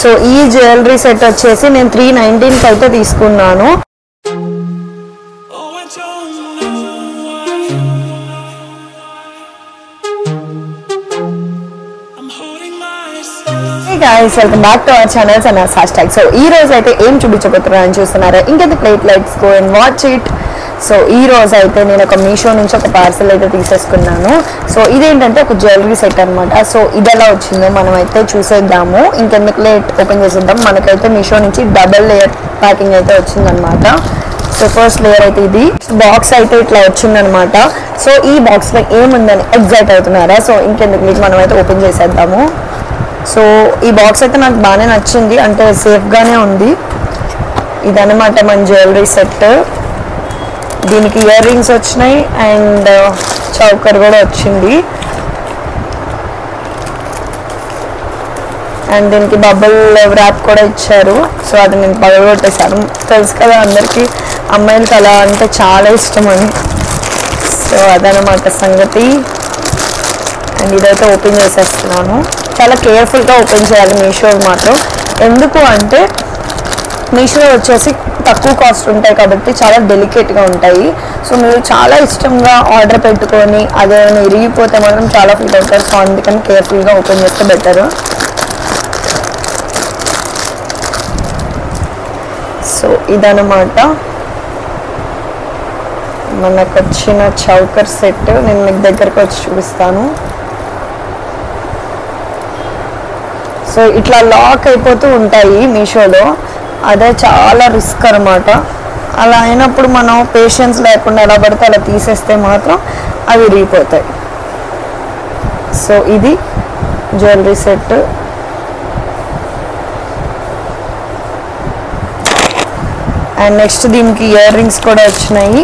So ఈ jewellery set వచ్చేసి నేను 319 అయితే తీసుకున్నాను. Guys, welcome back to our channel and our hashtag. So ee roju aithe em chubichabothunnaru chustunnara inka plate lights go and watch it. So ఈ రోజు అయితే నేను ఒక మీషో నుంచి ఒక పార్సల్ అయితే తీసేసుకున్నాను. సో ఇదేంటంటే ఒక జ్యువెలరీ సెట్ అనమాట. సో ఇది ఎలా వచ్చిందో మనం అయితే చూసేద్దాము. ఇంకెందుకు లేట్ ఓపెన్ చేసేద్దాం. మనకైతే మీషో నుంచి డబుల్ లేయర్ ప్యాకింగ్ అయితే వచ్చిందనమాట. సో ఫస్ట్ లేయర్ అయితే ఇది బాక్స్ అయితే ఇట్లా వచ్చిందనమాట. సో ఈ బాక్స్లో ఏముందని ఎగ్జైట్ అవుతున్నారా? సో ఇంకెందుకు లేట్ మనం అయితే ఓపెన్ చేసేద్దాము. సో ఈ బాక్స్ అయితే నాకు బాగానే నచ్చింది, అంటే సేఫ్గానే ఉంది. ఇదన్నమాట మన జ్యువెలరీ సెట్. దీనికి ఇయర్ రింగ్స్ వచ్చినాయి అండ్ చౌకర్ కూడా వచ్చింది. అండ్ దీనికి బబుల్ ర్యాప్ కూడా ఇచ్చారు. సో అది నేను పగలగొట్టేశాను. తెలుసు కదా అందరికీ అమ్మాయిలకి అలా అంటే చాలా ఇష్టం అని. సో అదనమాట సంగతి. అండ్ ఇదైతే ఓపెన్ చేసేస్తున్నాను. చాలా కేర్ఫుల్గా ఓపెన్ చేయాలి మీషో మాత్రం. ఎందుకు అంటే మీషోలో వచ్చేసి తక్కువ కాస్ట్ ఉంటాయి కాబట్టి చాలా డెలికేట్గా ఉంటాయి. సో మీరు చాలా ఇష్టంగా ఆర్డర్ పెట్టుకొని అదే ఇరిగిపోతే మాత్రం చాలా ఫీల్ అవుతారు. సో అందుకని కేర్ఫుల్గా ఓపెన్ చేస్తే బెటర్. సో ఇదన్నమాట మనకు వచ్చిన చౌకర్ సెట్. నేను మీకు దగ్గరకు వచ్చి చూపిస్తాను. సో ఇట్లా లాక్ అయిపోతూ ఉంటాయి మీషోలో, అదే చాలా రిస్క్ అనమాట. అలా అయినప్పుడు మనం పేషెన్స్ లేకుండా ఎలా పడితే అలా తీసేస్తే మాత్రం అవి విరిగిపోతాయి. సో ఇది జ్యువెలరీ సెట్. అండ్ నెక్స్ట్ దీనికి ఇయర్ రింగ్స్ కూడా వచ్చినాయి.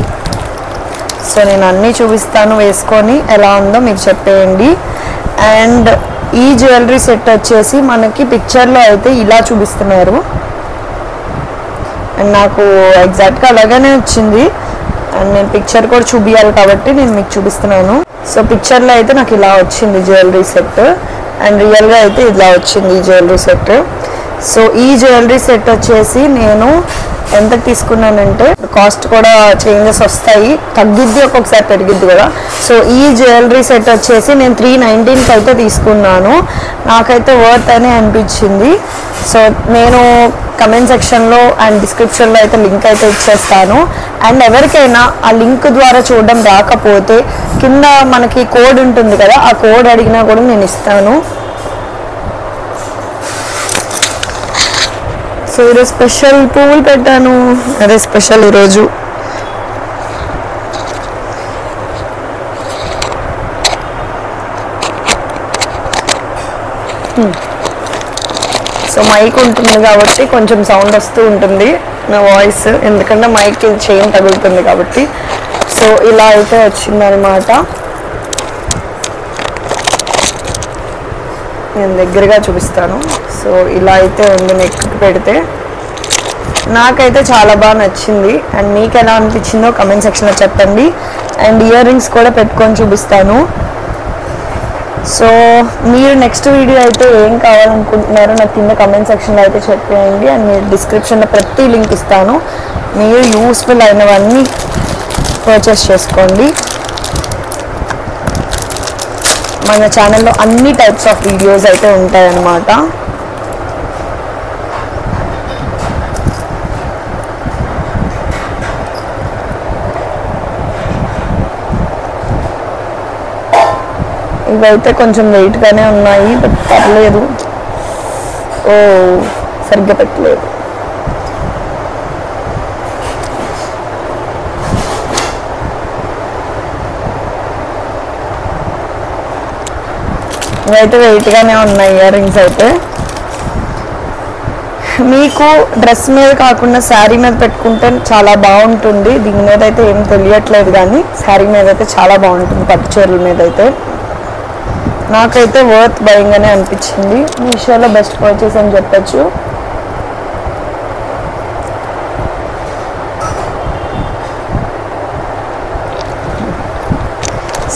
సో నేను అన్నీ చూపిస్తాను, వేసుకొని ఎలా ఉందో మీకు చెప్పేయండి. అండ్ ఈ జ్యువెలరీ సెట్ వచ్చేసి మనకి పిక్చర్లో అయితే ఇలా చూపిస్తున్నారు. అండ్ నాకు ఎగ్జాక్ట్గా అలాగనే వచ్చింది. అండ్ నేను పిక్చర్ కూడా చూపించాలి కాబట్టి నేను మీకు చూపిస్తున్నాను. సో పిక్చర్లో అయితే నాకు ఇలా వచ్చింది జ్యువెలరీ సెట్. అండ్ రియల్గా అయితే ఇలా వచ్చింది ఈ జ్యువెలరీ సెట్. సో ఈ జ్యువెలరీ సెట్ వచ్చేసి నేను ఎంత తీసుకున్నానంటే, కాస్ట్ కూడా చేంజెస్ వస్తాయి, తగ్గిద్ది ఒక్కొక్కసారి పెరిగిద్ది కదా. సో ఈ జ్యువెలరీ సెట్ వచ్చేసి నేను 319 అయితే తీసుకున్నాను. నాకైతే వర్త్ అని అనిపించింది. సో నేను కమెంట్ సెక్షన్లో అండ్ డిస్క్రిప్షన్లో అయితే లింక్ అయితే ఇచ్చేస్తాను. అండ్ ఎవరికైనా ఆ లింక్ ద్వారా చూడడం రాకపోతే కింద మనకి కోడ్ ఉంటుంది కదా, ఆ కోడ్ అడిగినా కూడా నేను ఇస్తాను. సో ఈరోజు స్పెషల్ పువ్వులు పెట్టాను, అదే స్పెషల్ ఈరోజు. సో మైక్ ఉంటుంది కాబట్టి కొంచెం సౌండ్ వస్తూ ఉంటుంది నా వాయిస్, ఎందుకంటే మైక్ చైన్ తగులుతుంది కాబట్టి. సో ఇలా అయితే వచ్చిందనమాట. నేను దగ్గరగా చూపిస్తాను. సో ఇలా అయితే ఉంది నెక్ పెడితే. నాకైతే చాలా బాగా నచ్చింది. అండ్ మీకు ఎలా అనిపించిందో కమెంట్ సెక్షన్లో చెప్పండి. అండ్ ఇయర్ రింగ్స్ కూడా పెట్టుకొని చూపిస్తాను. సో మీరు నెక్స్ట్ వీడియో అయితే ఏం కావాలనుకుంటున్నారో నాకు కింద కమెంట్ సెక్షన్లో అయితే చెప్పేయండి. అండ్ మీరు డిస్క్రిప్షన్లో ప్రతి లింక్ ఇస్తాను. మీరు యూస్ఫుల్ అయినవన్నీ పర్చేస్ చేసుకోండి. మన ఛానల్లో అన్ని టైప్స్ ఆఫ్ వీడియోస్ అయితే ఉంటాయన్నమాట. ఇవైతే కొంచెం వెయిట్గానే ఉన్నాయి, బట్ పర్లేదు. ఓ సరిగ్గా పెట్టలేదు. ఇవైతే వెయిట్గానే ఉన్నాయి ఇయర్ రింగ్స్ అయితే. మీకు డ్రెస్ మీద కాకుండా శారీ మీద పెట్టుకుంటే చాలా బాగుంటుంది. దీని మీద అయితే ఏం తెలియట్లేదు, కానీ శారీ మీద అయితే చాలా బాగుంటుంది. పట్టు చీరల మీద అయితే నాకైతే వర్త్ బయింగ్ అనే అనిపించింది. మీషోలో బెస్ట్ పర్చేస్ అని చెప్పచ్చు.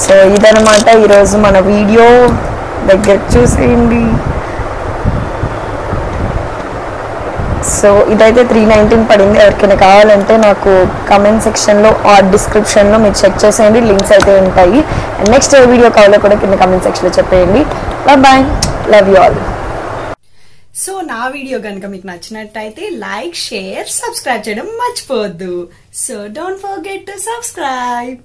సో ఇదన్నమాట ఈరోజు మన వీడియో. దగ్గర చూసేయండి. సో ఇదైతే 319 పడింది. ఎవరికైనా కావాలంటే నాకు కామెంట్ సెక్షన్లో ఆర్ డిస్క్రిప్షన్లో మీరు చెక్ చేసేయండి, లింక్స్ అయితే ఉంటాయి. అండ్ నెక్స్ట్ ఏ వీడియో కావాలో కూడా కింద కామెంట్ సెక్షన్లో చెప్పేయండి. Bye, love you all. So నా వీడియో కనుక మీకు నచ్చినట్టయితే లైక్, షేర్, సబ్స్క్రైబ్ చేయడం మర్చిపోవద్దు. So don't forget to subscribe.